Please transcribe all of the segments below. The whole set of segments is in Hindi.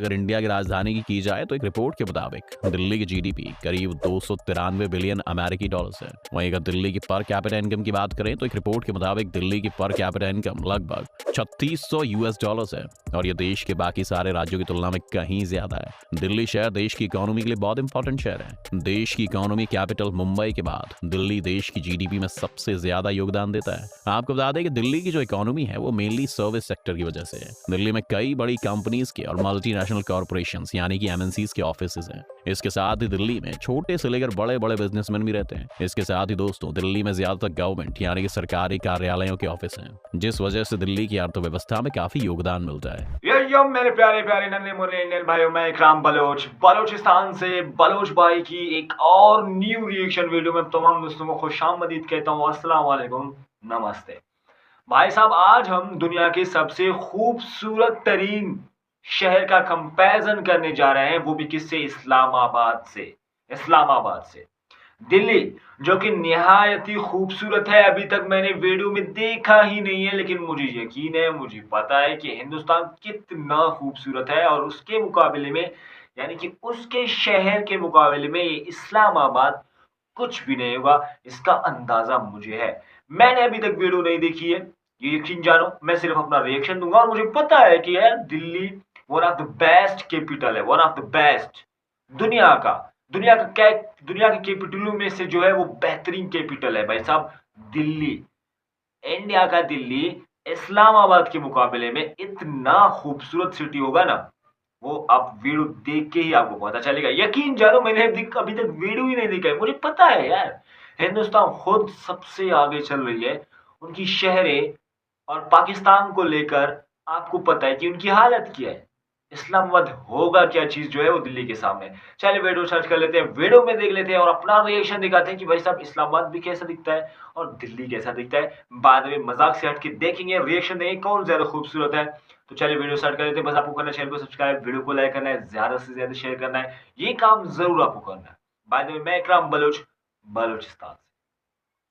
अगर इंडिया की राजधानी की जाए तो एक रिपोर्ट के मुताबिक दिल्ली की जीडीपी करीब 293 बिलियन अमेरिकी डॉलर्स है। वहीं अगर दिल्ली की पर कैपिटा इनकम की बात करें तो एक रिपोर्ट के मुताबिक दिल्ली की पर कैपिटा इनकम लगभग 3600 यूएस डॉलर्स है और यह देश के बाकी सारे राज्यों की तुलना में कहीं ज्यादा है। दिल्ली शहर देश की इकोनॉमी के लिए बहुत इंपॉर्टेंट शहर है। देश की इकोनॉमी कैपिटल मुंबई के बाद दिल्ली देश की जीडीपी में सबसे ज्यादा योगदान देता है। आपको बता दें कि दिल्ली की जो इकोनॉमी है वो मेनली सर्विस सेक्टर की वजह से है। दिल्ली में कई बड़ी कंपनीज के और मल्टीनेशनल कॉर्पोरेशंस यानी कि एमएनसीज के ऑफिसेज हैं। इसके साथ ही दिल्ली में छोटे से लेकर बड़े बड़े बिजनेसमैन भी रहते हैं। इसके साथ ही दोस्तों दिल्ली में ज्यादातर गवर्नमेंट यानी कि सरकारी कार्यालयों के ऑफिस हैं, जिस वजह से दिल्ली की अर्थव्यवस्था में काफी योगदान मिलता है। यो मेरे प्यारे प्यारे नन्हे मुन्ने इंडियन भाइयों, मैं इकराम बलोचिस्तान से बलोच भाई की एक और न्यू रिएक्शन वीडियो में तमाम दोस्तों को खुशामदीद कहता हूँ। अस्सलाम वालेकुम, नमस्ते भाई साहब। आज हम दुनिया के सबसे खूबसूरत तरीन शहर का कंपैरिजन करने जा रहे हैं, वो भी किससे? इस्लामाबाद से। दिल्ली जो कि निहायत ही खूबसूरत है। अभी तक मैंने वीडियो में देखा ही नहीं है, लेकिन मुझे यकीन है, मुझे पता है कि हिंदुस्तान कितना खूबसूरत है और उसके मुकाबले में यानी कि उसके शहर के मुकाबले में ये इस्लामाबाद कुछ भी नहीं होगा। इसका अंदाजा मुझे है। मैंने अभी तक वीडियो नहीं देखी है, ये यकीन जानो। मैं सिर्फ अपना रिएक्शन दूंगा और मुझे पता है कि यार Delhi one of the best capital है, वन ऑफ द बेस्ट दुनिया के कैपिटलों में से जो है वो बेहतरीन कैपिटल है भाई साहब दिल्ली। इंडिया का दिल्ली इस्लामाबाद के मुकाबले में इतना खूबसूरत सिटी होगा ना, वो आप वीडियो देख के ही आपको पता चलेगा। यकीन जानो, मैंने अभी तक वीडियो ही नहीं देखा है। मुझे पता है यार, हिंदुस्तान खुद सबसे आगे चल रही है, उनकी शहरें और पाकिस्तान को लेकर आपको पता है कि उनकी हालत क्या है। इस्लामाबाद होगा क्या चीज जो है वो दिल्ली के सामने। चलिए वीडियो सर्च कर लेते हैं, वीडियो में देख लेते हैं और अपना रिएक्शन दिखाते हैं कि भाई साहब इस्लामाबाद भी कैसा दिखता है और दिल्ली कैसा दिखता है। बाद में मजाक से हटके देखेंगे, रिएक्शन देंगे कौन ज्यादा खूबसूरत है। तो चलिए वीडियो स्टार्ट कर लेते हैं। बस आपको करना है चैनल को सब्सक्राइब, वीडियो को लाइक करना है, ज्यादा से ज्यादा शेयर करना है, ये काम जरूर आपको करना है। बाद में मैं इकराम बलोचिस्तान।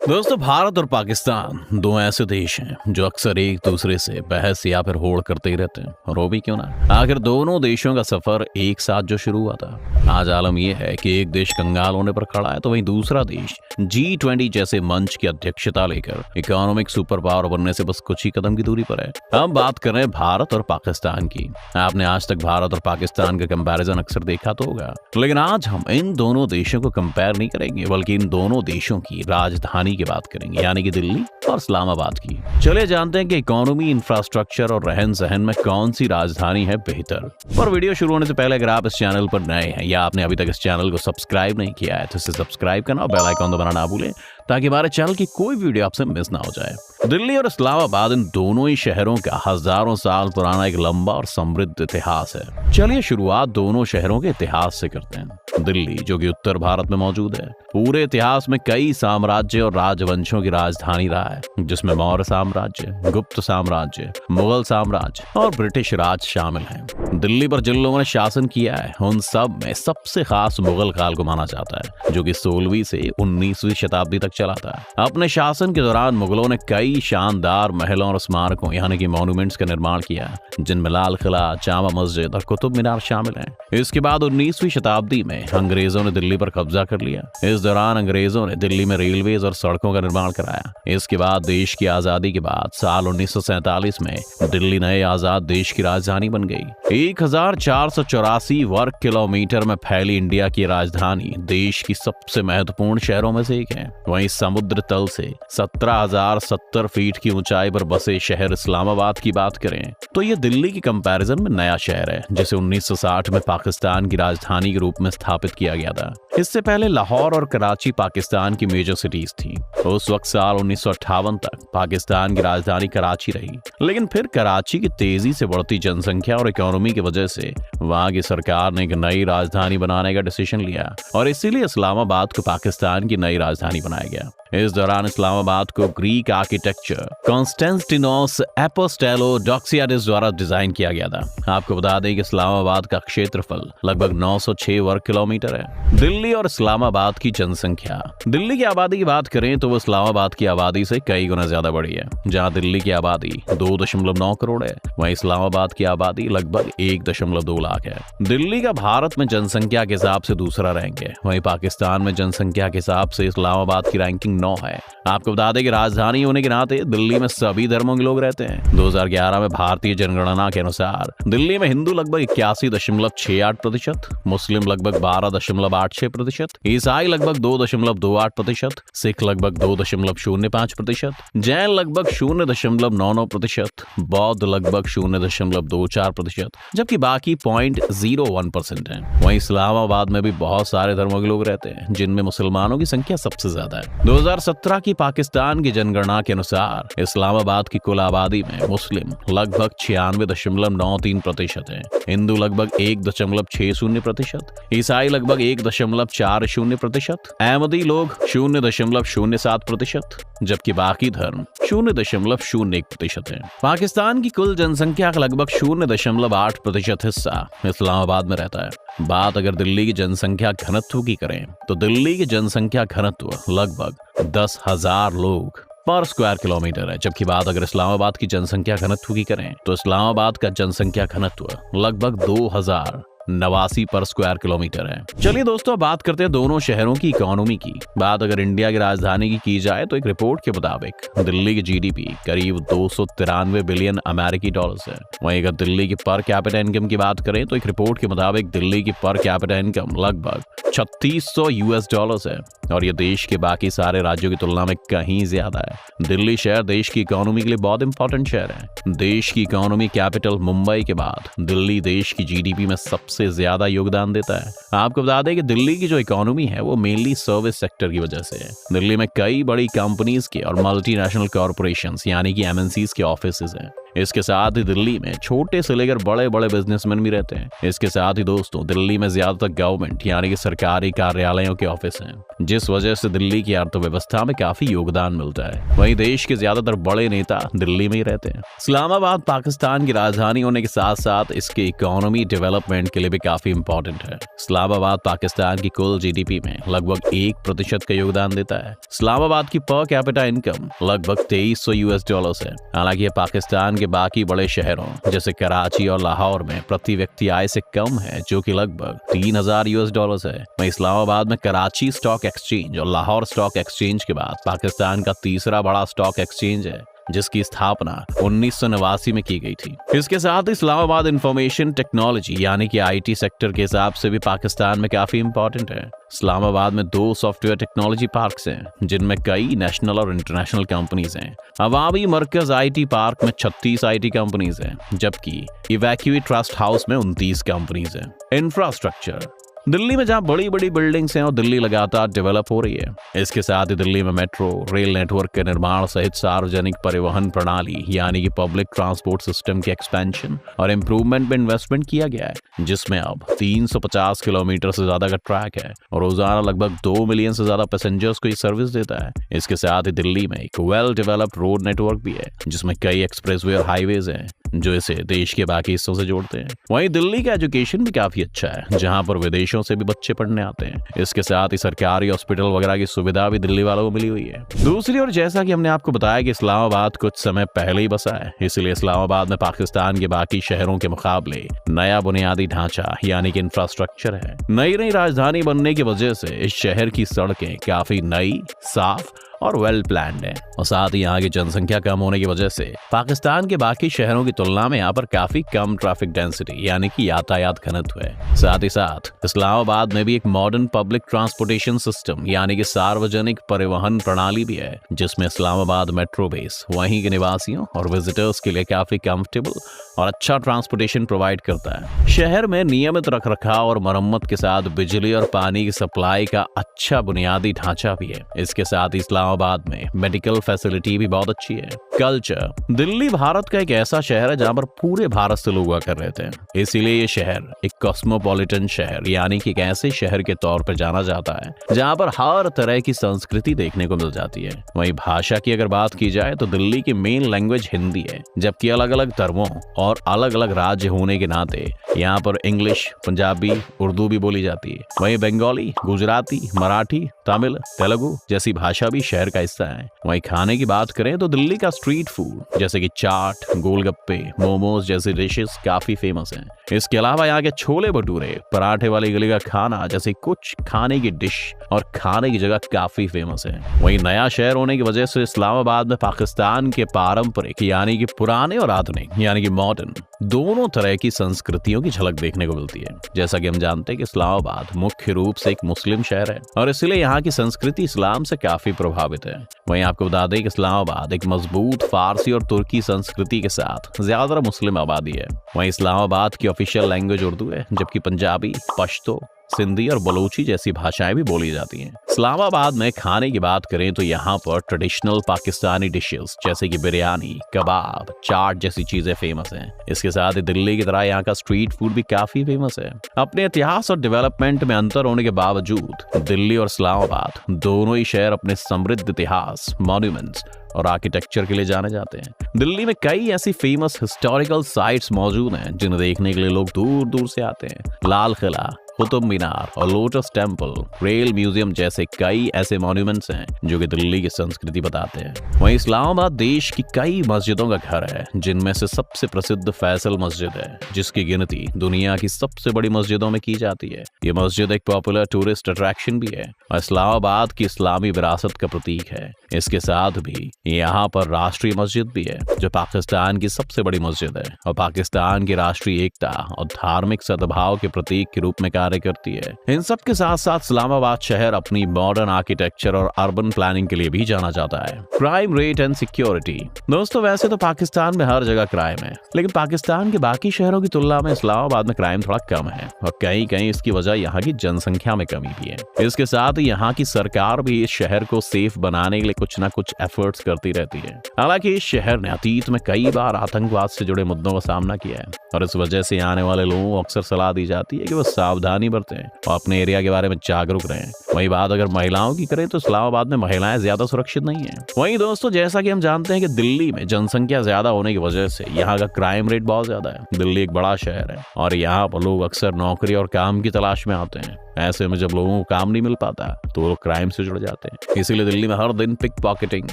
दोस्तों भारत और पाकिस्तान दो ऐसे देश हैं जो अक्सर एक दूसरे से बहस या फिर होड़ करते ही रहते हैं, और वो भी क्यों ना। आखिर दोनों देशों का सफर एक साथ जो शुरू हुआ था। आज आलम यह है कि एक देश कंगाल होने पर खड़ा है तो वहीं दूसरा देश G20 जैसे मंच की अध्यक्षता लेकर इकोनॉमिक सुपर पावर बनने से बस कुछ ही कदम की दूरी पर है। हम बात कर रहे हैं भारत और पाकिस्तान की। आपने आज तक भारत और पाकिस्तान का कंपैरिजन अक्सर देखा तो होगा, लेकिन आज हम इन दोनों देशों को कंपेयर नहीं करेंगे, बल्कि इन दोनों देशों की राजधानी की बात करेंगे, यानी कि दिल्ली और इस्लामाबाद की। चलिए जानते हैं कि इकोनॉमी, इंफ्रास्ट्रक्चर और रहन सहन में कौन सी राजधानी है बेहतर। और वीडियो शुरू होने से पहले अगर आप इस चैनल पर नए हैं या आपने अभी तक इस चैनल को सब्सक्राइब नहीं किया है तो इसे सब्सक्राइब करना और बेल आइकन दबाना ना भूलें, ताकि हमारे चैनल की कोई वीडियो आपसे मिस ना हो जाए। दिल्ली और इस्लामाबाद इन दोनों ही शहरों का हजारों साल पुराना एक लंबा और समृद्ध इतिहास है। चलिए शुरुआत दोनों शहरों के इतिहास से करते हैं। दिल्ली जो कि उत्तर भारत में मौजूद है, पूरे इतिहास में कई साम्राज्य और राजवंशों की राजधानी रहा है, जिसमें मौर्य साम्राज्य, गुप्त साम्राज्य, मुगल साम्राज्य और ब्रिटिश राज शामिल हैं। दिल्ली पर जिन लोगों ने शासन किया है उन सब में सबसे खास मुगल काल को माना जाता है, जो कि 16वीं से 19वीं शताब्दी तक चला था। अपने शासन के दौरान मुगलों ने कई शानदार महलों और स्मारकों यानी कि मॉन्यूमेंट्स का निर्माण किया, जिनमें लाल किला, जामा मस्जिद और कुतुब मीनार शामिल हैं। इसके बाद 19वीं शताब्दी में अंग्रेजों ने दिल्ली पर कब्जा कर लिया। इस दौरान अंग्रेजों ने दिल्ली में रेलवेज और सड़कों का निर्माण कराया। इसके बाद देश की आजादी के बाद साल 1947 में दिल्ली नए आजाद देश की राजधानी बन गई। 1484 वर्ग किलोमीटर में फैली इंडिया की राजधानी देश की सबसे महत्वपूर्ण शहरों में से एक है। वहीं समुद्र तल से 17,070 फीट की ऊंचाई पर बसे शहर इस्लामाबाद की बात करें तो यह दिल्ली की कंपैरिजन में नया शहर है, जिसे 1960 में पाकिस्तान की राजधानी के रूप में स्थापित किया गया था। इससे पहले लाहौर और कराची पाकिस्तान की मेजर सिटीज थी। उस वक्त साल 1958 तक पाकिस्तान की राजधानी कराची रही, लेकिन फिर कराची की तेजी से बढ़ती जनसंख्या और इकोनॉमी की वजह से वहां की सरकार ने एक नई राजधानी बनाने का डिसीजन लिया और इसीलिए इस्लामाबाद को पाकिस्तान की नई राजधानी बनाया गया। इस दौरान इस्लामाबाद को ग्रीक आर्किटेक्चर कॉन्स्टेंटिनोस एपोस्टेलोडोक्सियाडिस द्वारा डिजाइन किया गया था। आपको बता दें कि इस्लामाबाद का क्षेत्रफल लगभग 906 वर्ग किलोमीटर है। दिल्ली और इस्लामाबाद की जनसंख्या। दिल्ली की आबादी की बात करें तो वो इस्लामाबाद की आबादी से कई गुना ज्यादा बड़ी है। जहां दिल्ली की आबादी 2.9 करोड़ है, वहीं इस्लामाबाद की आबादी लगभग 1.2 लाख है। दिल्ली का भारत में जनसंख्या के हिसाब से दूसरा रैंक है, वहीं पाकिस्तान में जनसंख्या के हिसाब से इस्लामाबाद की रैंकिंग 9 है। आपको बता दें कि राजधानी होने के नाते दिल्ली में सभी धर्मों के लोग रहते हैं। 2011 में भारतीय जनगणना के अनुसार दिल्ली में हिंदू लगभग 81.68%, मुस्लिम लगभग 12.86%, ईसाई लगभग 2.28%, सिख लगभग 2.05%, जैन लगभग 0.99%, बौद्ध लगभग 0.24%, जबकि बाकी 0.01% है। वहीं इस्लामाबाद में भी बहुत सारे धर्मों के लोग रहते हैं, जिनमें मुसलमानों की संख्या सबसे ज्यादा है। 2017 की पाकिस्तान की जनगणना के अनुसार इस्लामाबाद की कुल आबादी में मुस्लिम लगभग 96.93% है, हिंदू लगभग 1.60%, ईसाई लगभग 1.40%, अहमदी लोग 0.07%, जबकि बाकी धर्म 0.01% है। पाकिस्तान की कुल जनसंख्या का लगभग 0.8% हिस्सा इस्लामाबाद में रहता है। बात अगर दिल्ली की जनसंख्या घनत्व की करें तो दिल्ली की जनसंख्या घनत्व लगभग 10,000 लोग पर स्क्वायर किलोमीटर है, जबकि बात अगर इस्लामाबाद की जनसंख्या घनत्व की करें तो इस्लामाबाद का जनसंख्या घनत्व लगभग 2089 पर स्क्वायर किलोमीटर है। चलिए दोस्तों, बात करते हैं दोनों शहरों की इकोनॉमी की। बात अगर इंडिया की राजधानी की जाए तो एक रिपोर्ट के मुताबिक दिल्ली की जीडीपी करीब 293 बिलियन अमेरिकी डॉलर्स है। वहीं अगर दिल्ली की पर कैपिटा इनकम की बात करें तो एक रिपोर्ट के मुताबिक दिल्ली की पर कैपिटा इनकम लगभग 3600 यूएस डॉलर्स है, और ये देश के बाकी सारे राज्यों की तुलना में कहीं ज्यादा है। दिल्ली शहर देश की इकोनॉमी के लिए बहुत इंपॉर्टेंट शहर है। देश की इकोनॉमी कैपिटल मुंबई के बाद दिल्ली देश की जीडीपी में सबसे ज्यादा योगदान देता है। आपको बता दें कि दिल्ली की जो इकोनॉमी है वो मेनली सर्विस सेक्टर की वजह से है। दिल्ली में कई बड़ी कंपनीज के और मल्टीनेशनल कॉर्पोरेशंस यानी कि एमएनसीज के ऑफिसेज हैं। इसके साथ ही दिल्ली में छोटे से लेकर बड़े बड़े बिजनेसमैन भी रहते हैं। इसके साथ ही दोस्तों, दिल्ली में ज्यादातर गवर्नमेंट यानी कि सरकारी कार्यालयों के ऑफिस हैं, जिस वजह से दिल्ली की अर्थव्यवस्था में काफी योगदान मिलता है। वहीं देश के ज्यादातर बड़े नेता दिल्ली में ही रहते हैं। इस्लामाबाद पाकिस्तान की राजधानी होने के साथ साथ इसके इकोनॉमी डेवलपमेंट के लिए भी काफी इंपॉर्टेंट है। इस्लामाबाद पाकिस्तान की कुल जीडीपी में लगभग 1% का योगदान देता है। इस्लामाबाद की पर कैपिटा इनकम लगभग 2300 यूएस डॉलर्स है। हालांकि ये पाकिस्तान के बाकी बड़े शहरों जैसे कराची और लाहौर में प्रति व्यक्ति आय से कम है, जो कि लगभग 3000 यूएस डॉलर्स है। वहीं इस्लामाबाद में कराची स्टॉक एक्सचेंज और लाहौर स्टॉक एक्सचेंज के बाद पाकिस्तान का तीसरा बड़ा स्टॉक एक्सचेंज है, जिसकी स्थापना 1989 में की गई थी। इसके साथ इस्लामाबाद इंफॉर्मेशन टेक्नोलॉजी यानी कि आईटी सेक्टर के हिसाब से भी पाकिस्तान में काफी इंपॉर्टेंट है। इस्लामाबाद में 2 सॉफ्टवेयर टेक्नोलॉजी पार्क्स हैं, जिनमें कई नेशनल और इंटरनेशनल कंपनीज हैं। अवामी मरकज आईटी पार्क में 36 आईटी कंपनीज हैं, जबकि इवैक्यूएट ट्रस्ट हाउस में 29 कंपनीज हैं। इंफ्रास्ट्रक्चर। दिल्ली में जहां बड़ी बड़ी बिल्डिंग्स हैं और दिल्ली लगातार डेवलप हो रही है। इसके साथ ही दिल्ली में मेट्रो रेल नेटवर्क के निर्माण सहित सार्वजनिक परिवहन प्रणाली यानी कि पब्लिक ट्रांसपोर्ट सिस्टम के एक्सपेंशन और इम्प्रूवमेंट में इन्वेस्टमेंट किया गया है, जिसमें अब 350 किलोमीटर से ज्यादा का ट्रैक है और रोजाना लगभग 2 मिलियन से ज्यादा पैसेंजर्स को ये सर्विस देता है। इसके साथ ही दिल्ली में एक वेल डेवलप्ड रोड नेटवर्क भी है, जिसमें कई एक्सप्रेसवे और हाईवेज हैं जो इसे देश के बाकी हिस्सों से जोड़ते हैं। वहीं दिल्ली का एजुकेशन भी काफी अच्छा है, जहां पर विदेशों से भी बच्चे पढ़ने आते हैं। इसके साथ ही सरकारी हॉस्पिटल वगैरह की सुविधा भी दिल्ली वालों को मिली हुई है। दूसरी ओर, जैसा कि हमने आपको बताया कि इस्लामाबाद कुछ समय पहले ही बसा है, इसलिए इस्लामाबाद में पाकिस्तान के बाकी शहरों के मुकाबले नया बुनियादी ढांचा यानी कि इंफ्रास्ट्रक्चर है। नई राजधानी बनने की वजह से इस शहर की सड़कें काफी नई, साफ और वेल प्लान्ड है, और साथ ही यहाँ की जनसंख्या कम होने की वजह से पाकिस्तान के बाकी शहरों की तुलना में यहाँ पर काफी कम ट्रैफिक डेंसिटी यानी कि यातायात घनत्व है। साथ ही साथ इस्लामाबाद में भी एक मॉडर्न पब्लिक ट्रांसपोर्टेशन सिस्टम यानी कि सार्वजनिक परिवहन प्रणाली भी है, जिसमें इस्लामाबाद मेट्रो बेस वहीं के निवासियों और विजिटर्स के लिए काफी कंफर्टेबल और अच्छा ट्रांसपोर्टेशन प्रोवाइड करता है। शहर में नियमित रखरखाव और मरम्मत के साथ बिजली और पानी की सप्लाई का अच्छा बुनियादी ढांचा भी है। इसके साथ ही इस्लामाबाद में मेडिकल फैसिलिटी भी बहुत अच्छी है। कल्चर। दिल्ली भारत का एक ऐसा शहर है जहां पर पूरे भारत से लोग आकर रहते हैं, इसीलिए ये शहर एक कॉस्मोपॉलिटन शहर यानी कि एक ऐसे शहर के तौर पर जाना जाता है जहां पर हर तरह की संस्कृति देखने को मिल जाती है। वहीं भाषा की अगर बात की जाए तो दिल्ली की मेन लैंग्वेज हिंदी है, जबकि अलग अलग धर्मों और अलग अलग राज्य होने के नाते यहाँ पर इंग्लिश, पंजाबी, उर्दू भी बोली जाती है। वहीं बंगाली, गुजराती, मराठी, तमिल, तेलुगु जैसी भाषा भी शहर का हिस्सा है। वहीं खाने की बात करें तो दिल्ली का स्ट्रीट फूड जैसे कि चाट, गोलगप्पे, मोमोज जैसे डिशेस काफी फेमस हैं। इसके अलावा यहाँ के छोले भटूरे, पराठे वाली गली का खाना जैसे कुछ खाने की डिश और खाने की जगह काफी फेमस है। वहीं नया शहर होने की वजह से इस्लामाबाद में पाकिस्तान के पारंपरिक यानी कि पुराने और आधुनिक यानी कि मॉडर्न दोनों तरह की संस्कृतियों की झलक देखने को मिलती है। जैसा कि हम जानते हैं कि इस्लामाबाद मुख्य रूप से एक मुस्लिम शहर है और इसलिए यहाँ की संस्कृति इस्लाम से काफी प्रभावित है। वहीं आपको बता दें कि इस्लामाबाद एक मजबूत फारसी और तुर्की संस्कृति के साथ ज्यादातर मुस्लिम आबादी है। वहीं इस्लामाबाद की ऑफिशियल लैंग्वेज उर्दू है, जबकि पंजाबी, पश्तो, सिंधी और बलोची जैसी भाषाएं भी बोली जाती हैं। इस्लामाबाद में खाने की बात करें तो यहाँ पर ट्रेडिशनल पाकिस्तानी डिशेस जैसे कि बिरयानी, कबाब, चाट जैसी चीजें फेमस हैं। इसके साथ ही दिल्ली की तरह यहाँ का स्ट्रीट फूड भी काफी फेमस है। अपने इतिहास और डेवलपमेंट में अंतर होने के बावजूद दिल्ली और इस्लामाबाद दोनों ही शहर अपने समृद्ध इतिहास, मॉन्यूमेंट्स और आर्किटेक्चर के लिए जाने जाते हैं। दिल्ली में कई ऐसी फेमस हिस्टोरिकल साइट्स मौजूद हैं जिन्हें देखने के लिए लोग दूर दूर से आते हैं। लाल किला, कुतुब मीनार और लोटस टेम्पल, रेल म्यूजियम जैसे कई ऐसे मॉन्यूमेंट्स हैं जो कि दिल्ली की संस्कृति बताते हैं। वहीं इस्लामाबाद देश की कई मस्जिदों का घर है, जिनमें से सबसे प्रसिद्ध फैसल मस्जिद है, जिसकी गिनती दुनिया की सबसे बड़ी मस्जिदों में की जाती है। ये मस्जिद एक पॉपुलर टूरिस्ट अट्रैक्शन भी है और इस्लामाबाद की इस्लामी विरासत का प्रतीक है। इसके साथ भी यहाँ पर राष्ट्रीय मस्जिद भी है, जो पाकिस्तान की सबसे बड़ी मस्जिद है और पाकिस्तान की राष्ट्रीय एकता और धार्मिक सद्भाव के प्रतीक के रूप में कार्य करती है। इन सब के साथ साथ इस्लामाबाद शहर अपनी मॉडर्न आर्किटेक्चर और अर्बन प्लानिंग के लिए भी जाना जाता है। Crime rate and security. दोस्तों, वैसे तो पाकिस्तान में हर जगह क्राइम है, लेकिन पाकिस्तान के बाकी शहरों की तुलना में इस्लामाबाद में क्राइम थोड़ा कम है और कहीं कहीं इसकी वजह यहाँ की जनसंख्या में कमी भी है। इसके साथ यहाँ की सरकार भी इस शहर को सेफ बनाने के लिए कुछ ना कुछ एफर्ट्स करती रहती है। हालांकि इस शहर ने अतीत में कई बार आतंकवाद से जुड़े मुद्दों का सामना किया है और इस वजह से आने वाले लोगों को अक्सर सलाह दी जाती है कि वो सावधानी बरतें और अपने एरिया के बारे में जागरूक रहें। वही बात अगर महिलाओं की करें तो इस्लामाबाद में महिलाएं ज्यादा सुरक्षित नहीं है। वहीं दोस्तों, जैसा कि हम जानते हैं कि दिल्ली में जनसंख्या ज्यादा होने की वजह से यहाँ का क्राइम रेट बहुत ज्यादा है। दिल्ली एक बड़ा शहर है और यहाँ पर लोग अक्सर नौकरी और काम की तलाश में आते हैं। ऐसे में जब लोगों को काम नहीं मिल पाता तो वो लोग क्राइम से जुड़ जाते हैं। इसीलिए दिल्ली में हर दिन पिक पॉकेटिंग,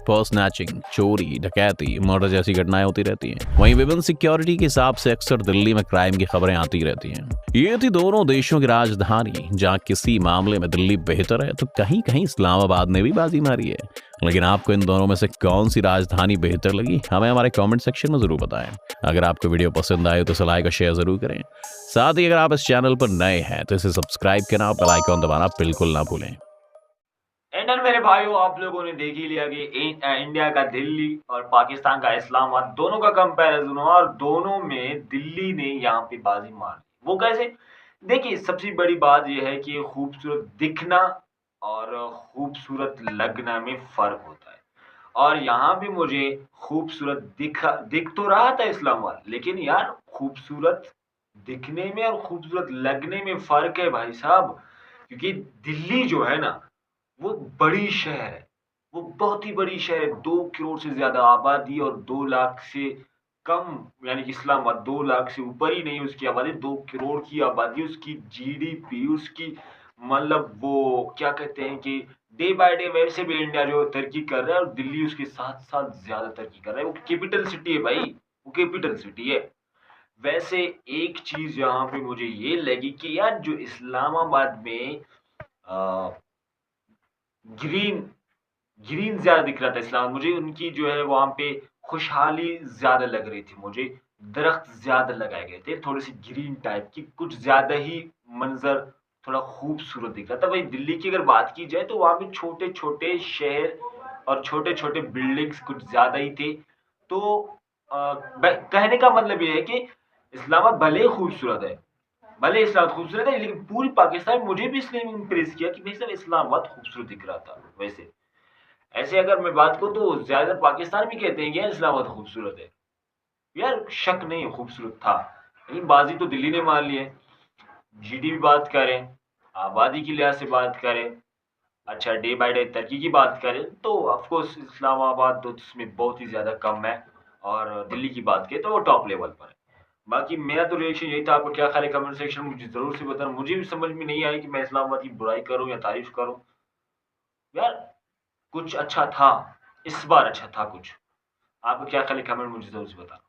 पर्स स्नैचिंग, चोरी, डकैती, मर्डर जैसी घटनाएं होती रहती हैं। वहीं विभिन्न सिक्योरिटी के हिसाब से अक्सर दिल्ली में क्राइम की खबरें आती रहती हैं। ये थी दोनों देशों की राजधानी, जहाँ किसी मामले में दिल्ली बेहतर है तो कहीं कहीं इस्लामाबाद ने भी बाजी मारी है। लेकिन आपको इन दोनों में से कौन सी राजधानी बेहतर लगी, हमें हमारे कमेंट सेक्शन में जरूर बताएं। अगर आपको वीडियो पसंद आए तो इसे लाइक और शेयर जरूर करें। साथ ही अगर आप इस चैनल पर नए हैं तो इसे सब्सक्राइब करना और बेल आइकन दबाना बिल्कुल ना भूलें। इंडियन मेरे भाइयों, आप लोगों ने देख ही लिया कि इंडिया का दिल्ली और पाकिस्तान का इस्लामाबाद दोनों का कंपैरिजन हुआ और दोनों में दिल्ली ने यहाँ पे बाजी मार ली। वो कैसे? देखिए, सबसे बड़ी बात यह है कि खूबसूरत दिखना और खूबसूरत लगना में फर्क होता है। और यहाँ भी मुझे खूबसूरत दिख तो रहा था इस्लामाबाद, लेकिन यार खूबसूरत दिखने में और खूबसूरत लगने में फर्क है भाई साहब। क्योंकि दिल्ली जो है ना, वो बड़ी शहर है, वो बहुत ही बड़ी शहर है। 2 करोड़ से ज्यादा आबादी और 2 लाख से कम, यानी कि इस्लामाबाद 2 लाख से ऊपर ही नहीं उसकी आबादी, 2 करोड़ की आबादी, उसकी जीडीपी, उसकी मतलब वो क्या कहते हैं कि डे बाय डे वैसे भी इंडिया जो तरक्की कर रहा है और दिल्ली उसके साथ साथ ज्यादा तरक्की कर रहा है। वो कैपिटल सिटी है भाई, वो कैपिटल सिटी है। वैसे एक चीज यहाँ पे मुझे ये लगी कि यार जो इस्लामाबाद में ग्रीन ग्रीन ज्यादा दिख रहा था इस्लाम, मुझे उनकी जो है वहां पे खुशहाली ज्यादा लग रही थी। मुझे दरख्त ज्यादा लगाए गए थे, थोड़ी सी ग्रीन टाइप की, कुछ ज्यादा ही मंजर थोड़ा खूबसूरत दिख रहा था। भाई दिल्ली की अगर बात की जाए तो वहां पे छोटे छोटे शहर और छोटे छोटे बिल्डिंग्स कुछ ज्यादा ही थे। तो कहने का मतलब ये है कि इस्लामाबाद भले खूबसूरत है, भले इस्लामाबाद खूबसूरत है, लेकिन पूरी पाकिस्तान मुझे भी इसलिए इम्प्रेस किया कि भाई साहब इस्लामाबाद खूबसूरत दिख रहा था। वैसे ऐसे अगर मैं बात करूँ तो ज़्यादातर पाकिस्तान भी कहते हैं कि यार इस्लामाबाद खूबसूरत है। यार शक नहीं है खूबसूरत था, लेकिन बाज़ी तो दिल्ली ने मान ली है। जीडीपी बात करें, आबादी के लिहाज से बात करें, अच्छा डे बाय डे तरक्की की बात करें तो ऑफ कोर्स इस्लामाबाद तो इसमें बहुत ही ज़्यादा कम है और दिल्ली की बात करें तो वो टॉप लेवल पर है। बाकी मेरा तो रिएक्शन यही था, आपको क्या ख्याल है कमेंट सेक्शन में मुझे ज़रूर से बताना। मुझे भी समझ में नहीं आई कि मैं इस्लामाबाद की बुराई करूँ या तारीफ़ करूँ। यार कुछ अच्छा था, इस बार अच्छा था कुछ। आपका क्या ख्याल है कमेंट मुझे ज़रूर से बताना।